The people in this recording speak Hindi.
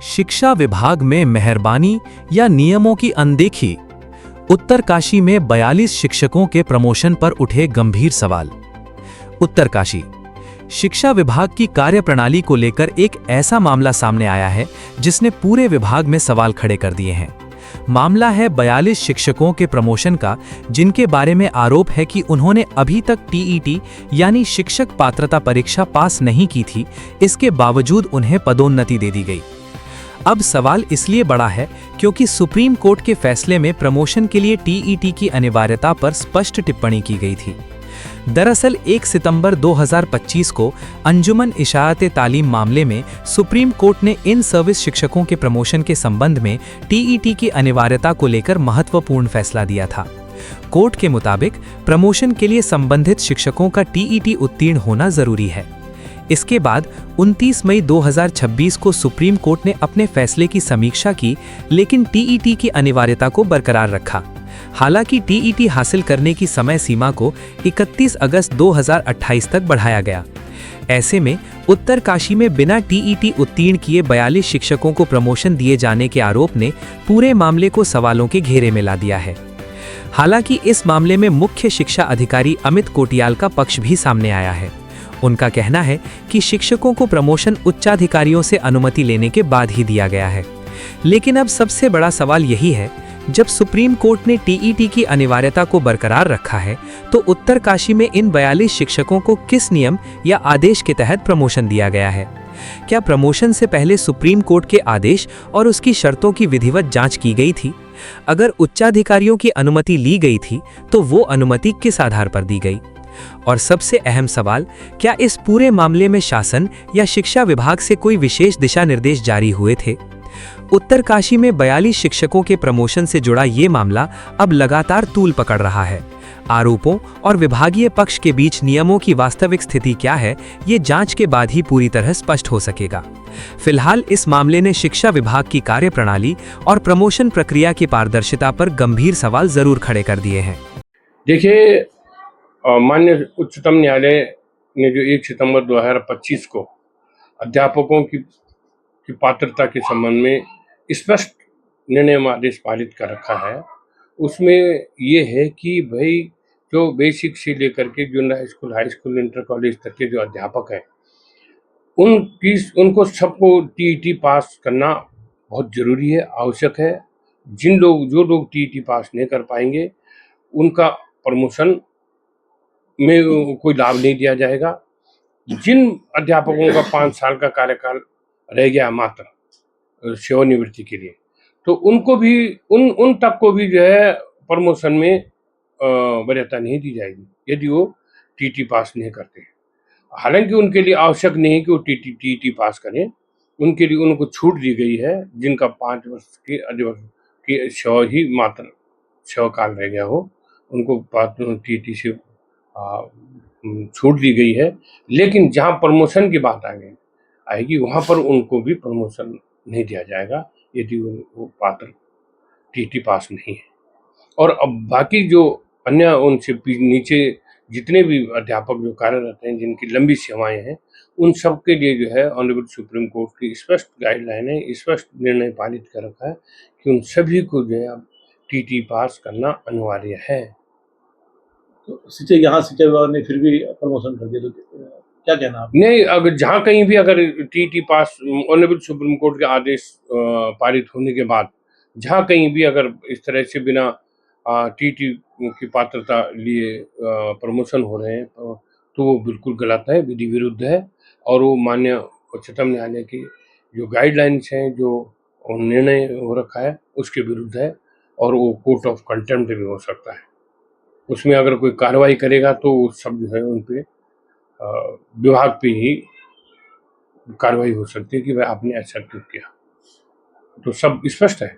शिक्षा विभाग में मेहरबानी या नियमों की अनदेखी। उत्तरकाशी में 42 शिक्षकों के प्रमोशन पर उठे गंभीर सवाल। उत्तरकाशी शिक्षा विभाग की कार्यप्रणाली को लेकर एक ऐसा मामला सामने आया है जिसने पूरे विभाग में सवाल खड़े कर दिए हैं। मामला है 42 शिक्षकों के प्रमोशन का, जिनके बारे में आरोप है कि उन्होंने अभी तक टीईटी यानी शिक्षक पात्रता परीक्षा पास नहीं की थी, इसके बावजूद उन्हें पदोन्नति दे दी गई। अब सवाल इसलिए बड़ा है क्योंकि सुप्रीम कोर्ट के फैसले में प्रमोशन के लिए टीईटी की अनिवार्यता पर स्पष्ट टिप्पणी की गई थी। दरअसल 1 सितंबर 2025 को अंजुमन इशाअते तालीम मामले में सुप्रीम कोर्ट ने इन सर्विस शिक्षकों के प्रमोशन के संबंध में टीईटी की अनिवार्यता को लेकर महत्वपूर्ण फैसला दिया था। कोर्ट के मुताबिक प्रमोशन के लिए संबंधित शिक्षकों का टीईटी उत्तीर्ण होना जरूरी है। इसके बाद 29 मई 2026 को सुप्रीम कोर्ट ने अपने फैसले की समीक्षा की, लेकिन टीईटी की अनिवार्यता को बरकरार रखा। हालांकि टीईटी हासिल करने की समय सीमा को 31 अगस्त 2028 तक बढ़ाया गया। ऐसे में उत्तरकाशी में बिना टीईटी उत्तीर्ण किए 42 शिक्षकों को प्रमोशन दिए जाने के आरोप ने पूरे मामले को सवालों के घेरे में ला दिया है। हालांकि इस मामले में मुख्य शिक्षा अधिकारी अमित कोटियाल का पक्ष भी सामने आया है। उनका कहना है कि शिक्षकों को प्रमोशन उच्चाधिकारियों से अनुमति लेने के बाद ही दिया गया है। लेकिन अब सबसे बड़ा सवाल यही है, जब सुप्रीम कोर्ट ने टीईटी की अनिवार्यता को बरकरार रखा है, तो उत्तरकाशी में इन 42 शिक्षकों को किस नियम या आदेश के तहत प्रमोशन दिया गया है? क्या प्रमोशन से पहले सुप्रीम कोर्ट के आदेश और उसकी शर्तों की विधिवत जांच की गई थी? अगर उच्चाधिकारियों की अनुमति ली गई थी, तो वो अनुमति किस आधार पर दी गई? और सबसे अहम सवाल, क्या इस पूरे मामले में शासन या शिक्षा विभाग से कोई विशेष दिशा निर्देश जारी हुए थे? उत्तरकाशी में 42 शिक्षकों के प्रमोशन से जुड़ा ये मामला अब लगातार तूल पकड़ रहा है। आरोपों और विभागीय पक्ष के बीच नियमों की वास्तविक स्थिति क्या है, ये जांच के बाद ही पूरी तरह स्पष्ट हो सकेगा। फिलहाल इस मामले ने शिक्षा विभाग की कार्यप्रणाली और प्रमोशन प्रक्रिया की पारदर्शिता पर गंभीर सवाल जरूर खड़े कर दिए हैं। देखिए, माननीय उच्चतम न्यायालय ने जो 1 सितंबर 2025 को अध्यापकों की पात्रता के संबंध में स्पष्ट निर्णय आदेश पारित कर रखा है, उसमें ये है कि भाई जो बेसिक से लेकर के junior high school, inter college तक के जो अध्यापक हैं, उनको सबको टीईटी पास करना बहुत ज़रूरी है, आवश्यक है। जो लोग टीईटी पास नहीं कर पाएंगे, उनका प्रमोशन में कोई लाभ नहीं दिया जाएगा। जिन अध्यापकों का 5 साल का कार्यकाल रह गया मात्र सेवानिवृत्ति के लिए, तो उनको भी उन तक को भी जो है प्रमोशन में वरीयता नहीं दी जाएगी यदि वो टीटी पास नहीं करते हैं। हालांकि उनके लिए आवश्यक नहीं है कि वो टीटी पास करें, उनके लिए उनको छूट दी गई है। जिनका 5 वर्ष के अधिवर्ष की सेवा काल रह गया हो, उनको टीटी से छूट दी गई है। लेकिन जहां प्रमोशन की बात आएगी वहां पर उनको भी प्रमोशन नहीं दिया जाएगा यदि वो पात्र टीटी पास नहीं है। और अब बाकी जो अन्य उनसे नीचे जितने भी अध्यापक जो कार्यरत हैं, जिनकी लंबी सेवाएं हैं, उन सब के लिए जो है ऑनरेबल सुप्रीम कोर्ट की स्पष्ट गाइडलाइन है, स्पष्ट निर्णय पारित कर रखा है कि उन सभी को जो है अब टीटी पास करना अनिवार्य है। तो शिक्षा विभाग ने फिर भी प्रमोशन कर दिया, तो क्या कहना आप? नहीं, अगर जहाँ कहीं भी अगर टीटी पास ऑनरेबल सुप्रीम कोर्ट के आदेश पारित होने के बाद जहाँ कहीं भी अगर इस तरह से बिना टीटी की पात्रता लिए प्रमोशन हो रहे हैं, तो वो बिल्कुल गलत है, विधि विरुद्ध है। और वो माननीय उच्चतम न्यायालय की जो गाइडलाइंस हैं, जो निर्णय हो रखा है, उसके विरुद्ध है और वो कोर्ट ऑफ कंटेम्प्ट भी हो सकता है। उसमें अगर कोई कार्रवाई करेगा तो सब जो है उन पे विभाग पे ही कार्रवाई हो सकती है कि भाई आपने ऐसा क्यों किया। तो सब स्पष्ट है।